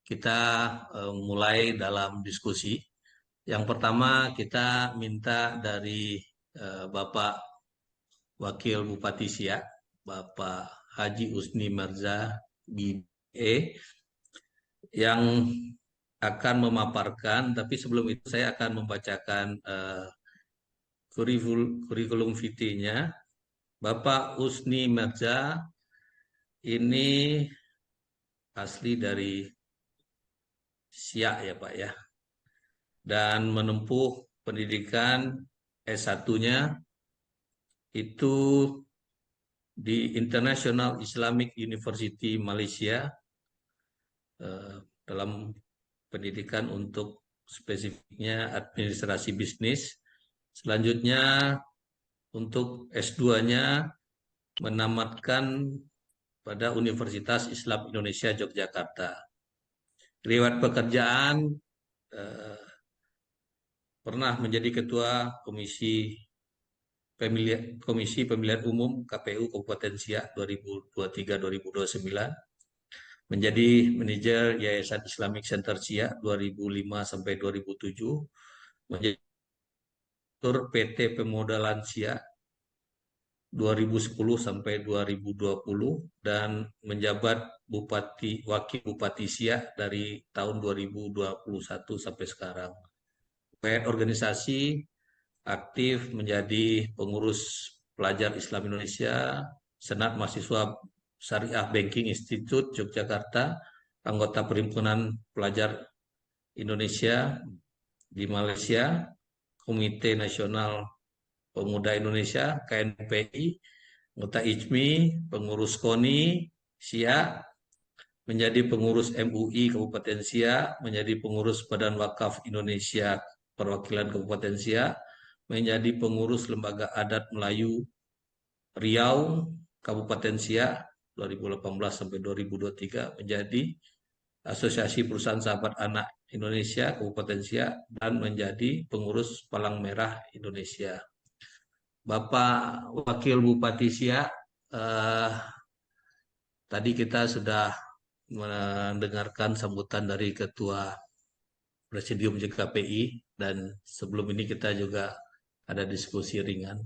Kita mulai dalam diskusi. Yang pertama kita minta dari Bapak Wakil Bupati Siak, Bapak Haji Usni Mirza BE, yang akan memaparkan, tapi sebelum itu saya akan membacakan kurikulum vitae-nya. Bapak Usni Mirza ini asli dari Siak ya Pak ya, dan menempuh pendidikan S1-nya itu di International Islamic University Malaysia, dalam pendidikan untuk spesifiknya administrasi bisnis. Selanjutnya untuk S2-nya menamatkan pada Universitas Islam Indonesia Yogyakarta. Riwayat pekerjaan, eh, pernah menjadi Ketua Komisi Pemilihan Umum KPU Kabupaten Siak 2023-2029, menjadi manajer Yayasan Islamic Center Siak 2005 sampai 2007, menjadi direktur PT Pemodalan Siak 2010 sampai 2020, dan menjabat Wakil Bupati Siak dari tahun 2021 sampai sekarang. Terkait organisasi, aktif menjadi pengurus pelajar Islam Indonesia, Senat Mahasiswa Syariah Banking Institute Yogyakarta, anggota Perhimpunan Pelajar Indonesia di Malaysia, Komite Nasional Pemuda Indonesia KNPI, anggota IJMI, pengurus KONI Siak, menjadi pengurus MUI Kabupaten Siak, menjadi pengurus Badan Wakaf Indonesia Perwakilan Kabupaten Siak, menjadi pengurus Lembaga Adat Melayu Riau Kabupaten Siak 2018 sampai 2023, menjadi Asosiasi Perusahaan Sahabat Anak Indonesia Kabupaten Siak, dan menjadi pengurus Palang Merah Indonesia. Bapak Wakil Bupati Siak, eh, tadi kita sudah mendengarkan sambutan dari Ketua Presidium JKPI, dan sebelum ini kita juga ada diskusi ringan.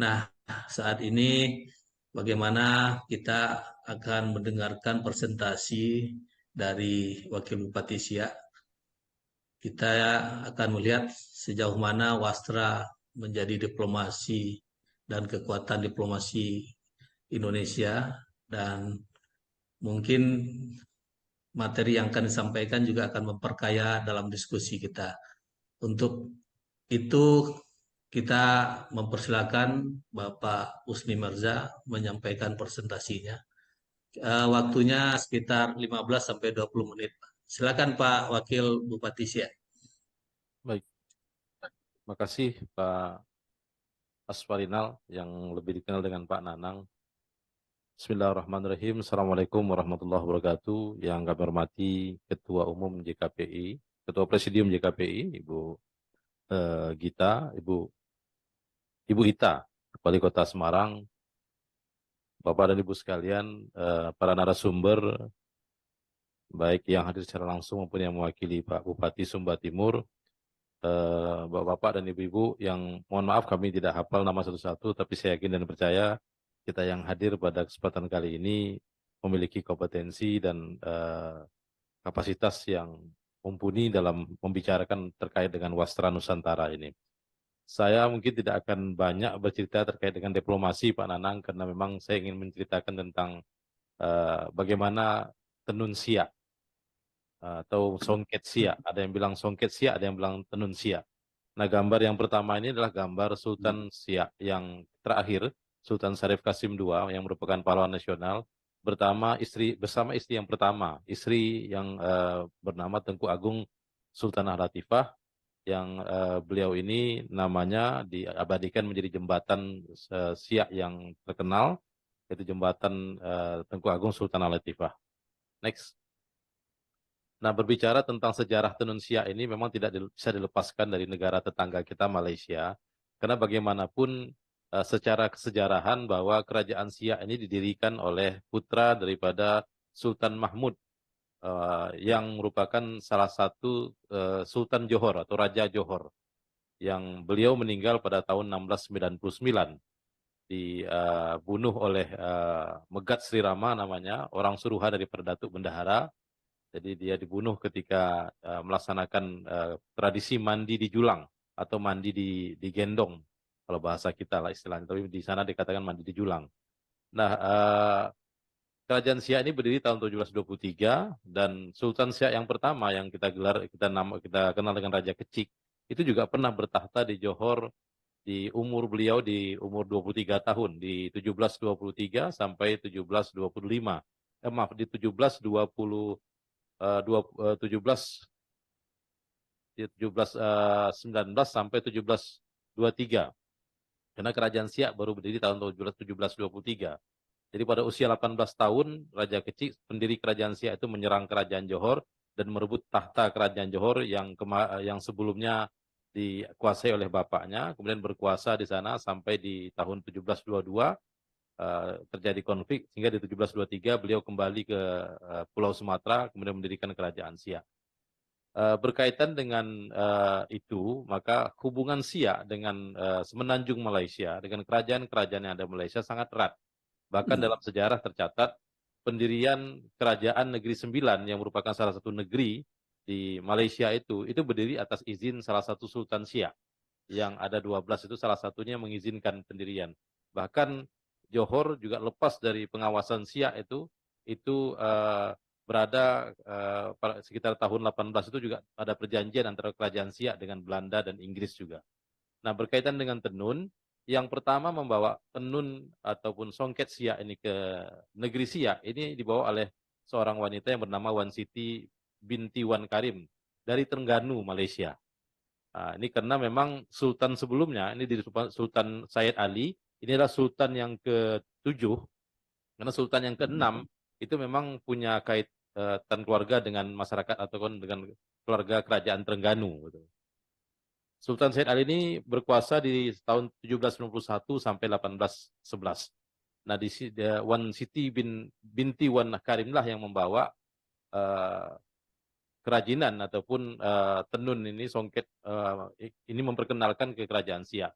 Nah, saat ini bagaimana kita akan mendengarkan presentasi dari Wakil Bupati Siak. Kita akan melihat sejauh mana wastra menjadi diplomasi dan kekuatan diplomasi Indonesia, dan mungkin materi yang akan disampaikan juga akan memperkaya dalam diskusi kita. Untuk itu kita mempersilakan Bapak Usni Mirza menyampaikan presentasinya. Waktunya sekitar 15 sampai 20 menit. Silakan Pak Wakil Bupati Siak. Baik, makasih Pak Asfarinal yang lebih dikenal dengan Pak Nanang. Bismillahirrahmanirrahim. Assalamualaikum warahmatullahi wabarakatuh. Yang kami hormati Ketua Umum JKPI, Ketua Presidium JKPI, Ibu Gita, Ibu Ita, Wali Kota Semarang, Bapak dan Ibu sekalian, para narasumber, baik yang hadir secara langsung maupun yang mewakili Pak Bupati Sumba Timur, Bapak-bapak dan ibu-ibu yang mohon maaf kami tidak hafal nama satu-satu, tapi saya yakin dan percaya kita yang hadir pada kesempatan kali ini memiliki kompetensi dan kapasitas yang mumpuni dalam membicarakan terkait dengan Wastra Nusantara ini. Saya mungkin tidak akan banyak bercerita terkait dengan diplomasi Pak Nanang, karena memang saya ingin menceritakan tentang bagaimana tenun siak atau songket siak. Ada yang bilang songket siak, ada yang bilang tenun siak. Nah, gambar yang pertama ini adalah gambar Sultan Siak yang terakhir, Sultan Syarif Qasim II, yang merupakan pahlawan nasional, bersama istri yang pertama, istri yang bernama Tengku Agung Sultanah Latifah, yang beliau ini namanya diabadikan menjadi jembatan Siak yang terkenal, yaitu jembatan Tengku Agung Sultanah Latifah. Next. Nah, berbicara tentang sejarah tenun siak ini memang tidak bisa dilepaskan dari negara tetangga kita Malaysia, karena bagaimanapun secara kesejarahan bahwa kerajaan Siak ini didirikan oleh putra daripada Sultan Mahmud yang merupakan salah satu Sultan Johor atau Raja Johor, yang beliau meninggal pada tahun 1699, dibunuh oleh Megat Sri Rama namanya, orang suruhan daripada Datuk Bendahara. Jadi dia dibunuh ketika melaksanakan tradisi mandi di julang atau mandi di gendong, kalau bahasa kita lah istilahnya, tapi di sana dikatakan mandi di julang. Nah, Kerajaan Siak ini berdiri tahun 1723, dan Sultan Siak yang pertama yang kita gelar, kita kenal dengan Raja Kecik, itu juga pernah bertahta di Johor di umur beliau di umur 23 tahun, di 1723 sampai 1725. Maaf, di 1720 17 di 1719 sampai 1723. Karena Kerajaan Siak baru berdiri tahun 1723. Jadi pada usia 18 tahun, Raja Kecik, pendiri Kerajaan Siak itu menyerang Kerajaan Johor dan merebut tahta Kerajaan Johor yang sebelumnya dikuasai oleh bapaknya, kemudian berkuasa di sana sampai di tahun 1722, terjadi konflik, sehingga di 1723 beliau kembali ke Pulau Sumatera, kemudian mendirikan Kerajaan Siak. Berkaitan dengan itu, maka hubungan Siak dengan Semenanjung Malaysia, dengan kerajaan-kerajaan yang ada di Malaysia sangat erat. Bahkan dalam sejarah tercatat pendirian Kerajaan Negeri Sembilan yang merupakan salah satu negeri di Malaysia itu berdiri atas izin salah satu Sultan Siak. Yang ada 12 itu salah satunya mengizinkan pendirian. Bahkan Johor juga lepas dari pengawasan Siak itu berada sekitar tahun 18 itu juga ada perjanjian antara Kerajaan Siak dengan Belanda dan Inggris juga. Nah, berkaitan dengan tenun, yang pertama membawa tenun ataupun songket Siak ini ke negeri Siak ini dibawa oleh seorang wanita yang bernama Wan Siti binti Wan Karim dari Terengganu, Malaysia. Nah, ini karena memang Sultan sebelumnya, ini di Sultan Syed Ali, ini adalah Sultan yang ke-7, karena Sultan yang ke-6 itu memang punya kaitan keluarga dengan masyarakat ataupun dengan keluarga kerajaan Terengganu. Gitu. Sultan Syed Ali ini berkuasa di tahun 1791 sampai 1811. Nah, Wan Siti binti Wan Karim lah yang membawa kerajinan ataupun tenun ini, songket ini memperkenalkan ke Kerajaan Siak.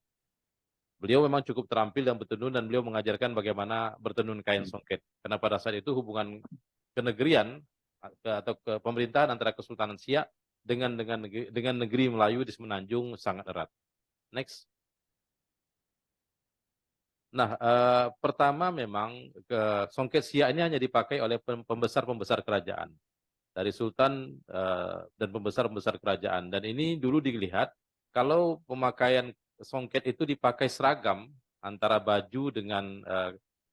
Beliau memang cukup terampil dan bertenun, dan beliau mengajarkan bagaimana bertenun kain songket. Karena pada saat itu hubungan kenegerian atau ke pemerintahan antara Kesultanan Siak dengan negeri Melayu di Semenanjung sangat erat. Next. Nah, pertama memang songket Siak ini hanya dipakai oleh pembesar-pembesar kerajaan, dari sultan dan pembesar-pembesar kerajaan. Dan ini dulu dilihat kalau pemakaian songket itu dipakai seragam antara baju dengan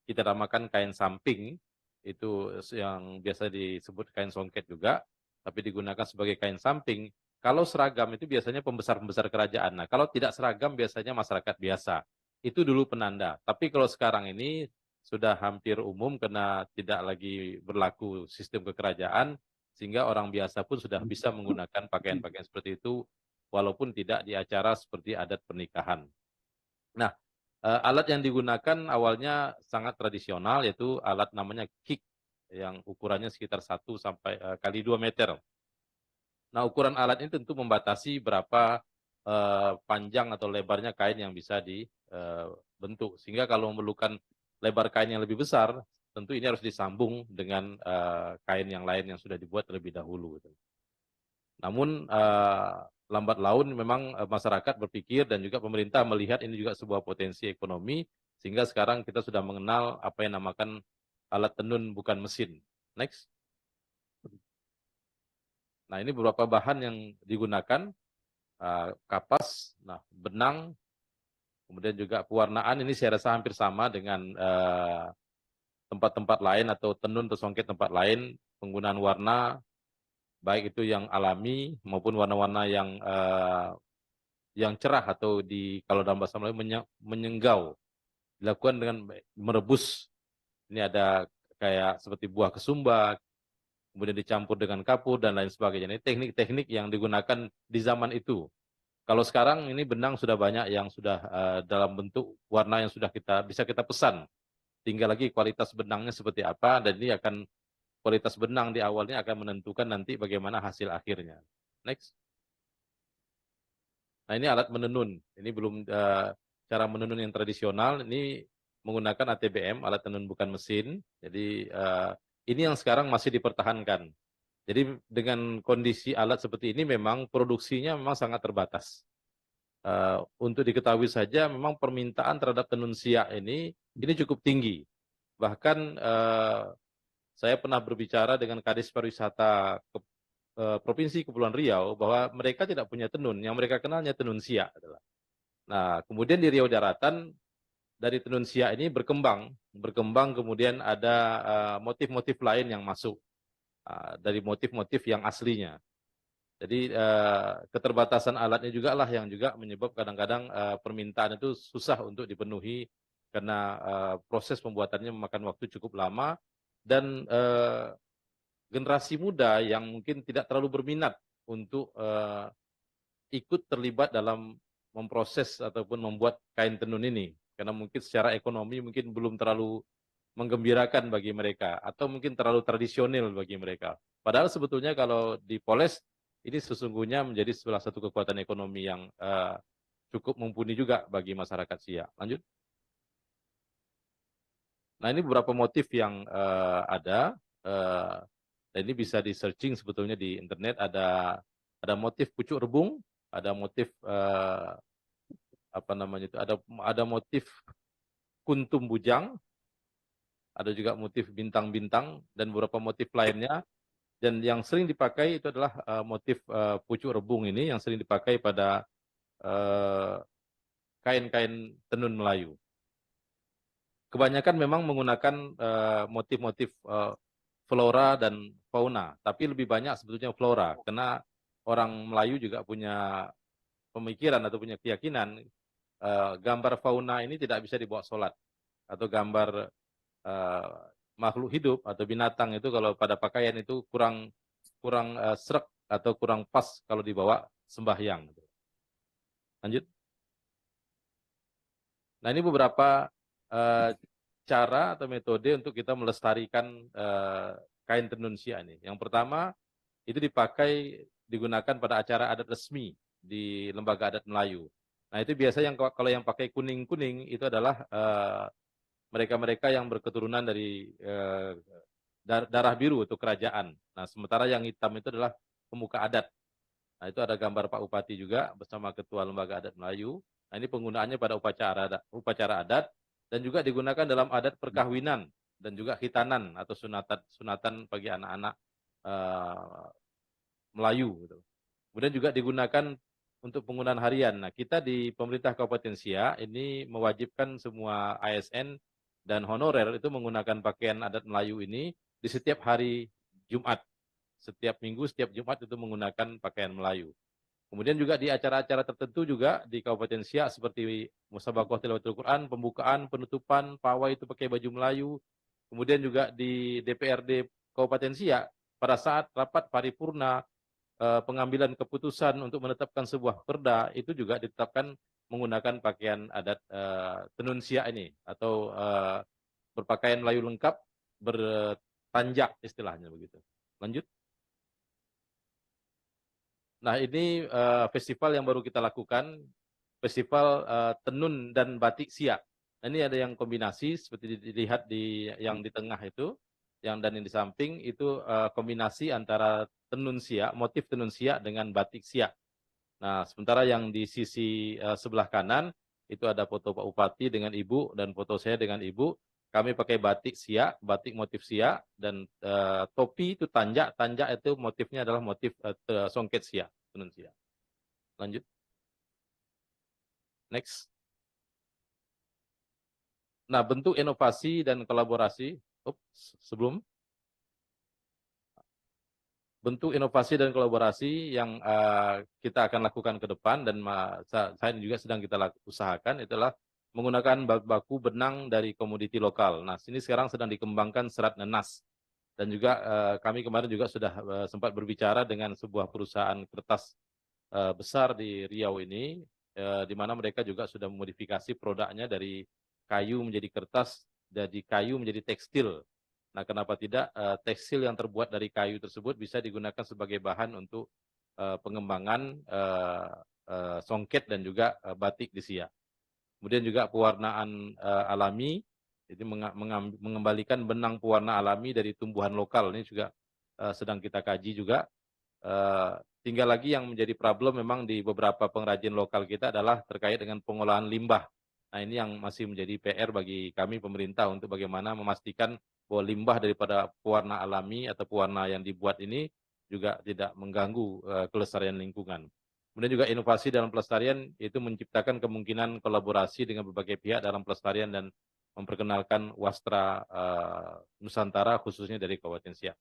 kita namakan kain samping, itu yang biasa disebut kain songket juga, tapi digunakan sebagai kain samping. Kalau seragam itu biasanya pembesar-pembesar kerajaan. Nah, kalau tidak seragam biasanya masyarakat biasa. Itu dulu penanda. Tapi kalau sekarang ini sudah hampir umum karena tidak lagi berlaku sistem kekerajaan, sehingga orang biasa pun sudah bisa menggunakan pakaian-pakaian seperti itu walaupun tidak di acara seperti adat pernikahan. Nah, alat yang digunakan awalnya sangat tradisional, yaitu alat namanya kik yang ukurannya sekitar 1 sampai kali 2 meter. Nah, ukuran alat ini tentu membatasi berapa panjang atau lebarnya kain yang bisa dibentuk. Sehingga kalau memerlukan lebar kain yang lebih besar, tentu ini harus disambung dengan kain yang lain yang sudah dibuat terlebih dahulu. Namun lambat laun memang masyarakat berpikir dan juga pemerintah melihat ini juga sebuah potensi ekonomi, sehingga sekarang kita sudah mengenal apa yang namakan alat tenun bukan mesin. Next. Nah, ini beberapa bahan yang digunakan, kapas, nah, benang, kemudian juga pewarnaan. Ini saya rasa hampir sama dengan tempat-tempat lain atau tenun atau songket tempat lain. Penggunaan warna, baik itu yang alami maupun warna-warna yang cerah atau kalau dalam bahasa Melayu menyenggau, dilakukan dengan merebus. Ini ada kayak seperti buah kesumba, kemudian dicampur dengan kapur dan lain sebagainya. Ini teknik-teknik yang digunakan di zaman itu. Kalau sekarang ini benang sudah banyak yang sudah dalam bentuk warna yang sudah bisa kita pesan. Tinggal lagi kualitas benangnya seperti apa, dan ini akan kualitas benang di awalnya akan menentukan nanti bagaimana hasil akhirnya. Next. Nah, ini alat menenun. Ini belum cara menenun yang tradisional. Ini menggunakan ATBM, alat tenun bukan mesin. Jadi ini yang sekarang masih dipertahankan. Jadi dengan kondisi alat seperti ini memang produksinya memang sangat terbatas. Untuk diketahui saja memang permintaan terhadap tenun siak ini cukup tinggi. Bahkan saya pernah berbicara dengan Kadis Pariwisata Provinsi Kepulauan Riau bahwa mereka tidak punya tenun, yang mereka kenalnya tenun siak adalah. Nah, kemudian di Riau Daratan dari tenun siak ini berkembang kemudian ada motif-motif lain yang masuk dari motif-motif yang aslinya. Jadi keterbatasan alatnya juga lah yang juga menyebab kadang-kadang permintaan itu susah untuk dipenuhi karena proses pembuatannya memakan waktu cukup lama dan generasi muda yang mungkin tidak terlalu berminat untuk ikut terlibat dalam memproses ataupun membuat kain tenun ini karena mungkin secara ekonomi mungkin belum terlalu menggembirakan bagi mereka atau mungkin terlalu tradisional bagi mereka. Padahal sebetulnya kalau dipoles ini sesungguhnya menjadi salah satu kekuatan ekonomi yang cukup mumpuni juga bagi masyarakat Siak. Lanjut. Nah, ini beberapa motif yang ada dan ini bisa di searching sebetulnya di internet. Ada motif pucuk rebung, ada motif apa namanya itu, ada motif kuntum bujang, ada juga motif bintang-bintang dan beberapa motif lainnya. Dan yang sering dipakai itu adalah motif pucuk rebung ini yang sering dipakai pada kain-kain tenun Melayu. Kebanyakan memang menggunakan motif-motif flora dan fauna, tapi lebih banyak sebetulnya flora karena orang Melayu juga punya pemikiran atau punya keyakinan gambar fauna ini tidak bisa dibawa sholat atau gambar makhluk hidup atau binatang itu kalau pada pakaian itu kurang srek atau kurang pas kalau dibawa sembahyang. Lanjut. Nah, ini beberapa cara atau metode untuk kita melestarikan kain tenun siak ini. Yang pertama itu digunakan pada acara adat resmi di lembaga adat Melayu. Nah, itu biasanya kalau yang pakai kuning-kuning itu adalah mereka-mereka yang berketurunan dari darah biru atau kerajaan. Nah, sementara yang hitam itu adalah pemuka adat. Nah, itu ada gambar Pak Upati juga bersama Ketua Lembaga Adat Melayu. Nah, ini penggunaannya pada upacara adat dan juga digunakan dalam adat perkawinan dan juga khitanan atau sunatan bagi anak-anak Melayu. Gitu. Kemudian juga digunakan untuk penggunaan harian. Nah, kita di pemerintah Kabupaten Siak ini mewajibkan semua ASN dan honorer itu menggunakan pakaian adat Melayu ini di setiap hari Jumat. Setiap minggu, setiap Jumat itu menggunakan pakaian Melayu. Kemudian juga di acara-acara tertentu juga di Kabupaten Siak seperti Musabaqah Tilawatul Quran, pembukaan, penutupan, pawai itu pakai baju Melayu. Kemudian juga di DPRD Kabupaten Siak pada saat rapat paripurna pengambilan keputusan untuk menetapkan sebuah perda itu juga ditetapkan menggunakan pakaian adat tenun siak ini atau berpakaian Melayu lengkap bertanjak istilahnya begitu. Lanjut. Nah, ini festival yang baru kita lakukan, festival tenun dan batik siak. Nah, ini ada yang kombinasi seperti dilihat yang di tengah itu, dan yang di samping itu kombinasi antara tenun siak, motif tenun siak dengan batik siak. Nah, sementara yang di sisi sebelah kanan itu ada foto Pak Bupati dengan Ibu dan foto saya dengan Ibu. Kami pakai batik siak, batik motif siak, dan topi itu tanjak itu motifnya adalah motif songket siak, tenun siak. Lanjut. Next. Nah, bentuk inovasi dan kolaborasi. Sebelum. Bentuk inovasi dan kolaborasi yang kita akan lakukan ke depan dan saya juga sedang kita usahakan itulah menggunakan baku benang dari komoditi lokal. Nah, sini sekarang sedang dikembangkan serat nenas. Dan juga kami kemarin juga sudah sempat berbicara dengan sebuah perusahaan kertas besar di Riau ini, di mana mereka juga sudah memodifikasi produknya dari kayu menjadi kertas, dari kayu menjadi tekstil. Nah, kenapa tidak tekstil yang terbuat dari kayu tersebut bisa digunakan sebagai bahan untuk pengembangan songket dan juga batik di Siak. Kemudian juga pewarnaan alami, jadi mengembalikan benang pewarna alami dari tumbuhan lokal. Ini juga sedang kita kaji juga. Tinggal lagi yang menjadi problem memang di beberapa pengrajin lokal kita adalah terkait dengan pengolahan limbah. Nah, ini yang masih menjadi PR bagi kami pemerintah untuk bagaimana memastikan bahwa limbah daripada pewarna alami atau pewarna yang dibuat ini juga tidak mengganggu kelestarian lingkungan. Kemudian juga inovasi dalam pelestarian itu menciptakan kemungkinan kolaborasi dengan berbagai pihak dalam pelestarian dan memperkenalkan wastra Nusantara khususnya dari Kabupaten Siak.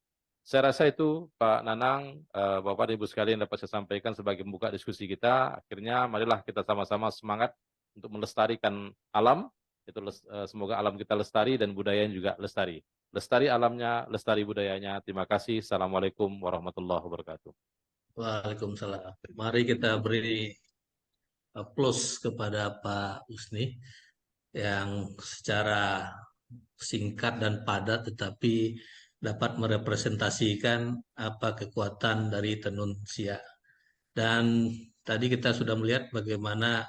Saya rasa itu Pak Nanang, Bapak dan Ibu sekalian dapat saya sampaikan sebagai membuka diskusi kita. Akhirnya marilah kita sama-sama semangat untuk melestarikan alam. Semoga alam kita lestari dan budayanya juga lestari. Lestari alamnya, lestari budayanya. Terima kasih. Assalamualaikum warahmatullahi wabarakatuh. Waalaikumsalam. Mari kita beri plus kepada Pak Usni yang secara singkat dan padat tetapi dapat merepresentasikan apa kekuatan dari Tenun Siak. Dan tadi kita sudah melihat bagaimana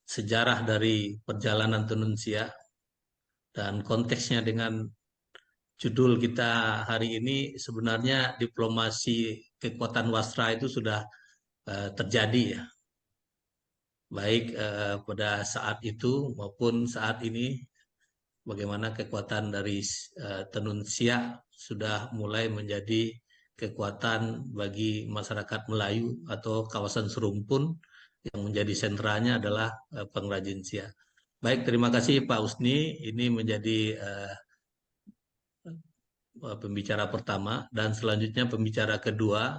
sejarah dari perjalanan Tenun Siak dan konteksnya dengan judul kita hari ini sebenarnya diplomasi kekuatan wasra itu sudah terjadi ya. Baik pada saat itu maupun saat ini bagaimana kekuatan dari Tenun Siak sudah mulai menjadi kekuatan bagi masyarakat Melayu atau kawasan Serumpun yang menjadi sentranya adalah pengrajin siak. Baik, terima kasih Pak Usni. Ini menjadi pembicara pertama dan selanjutnya pembicara kedua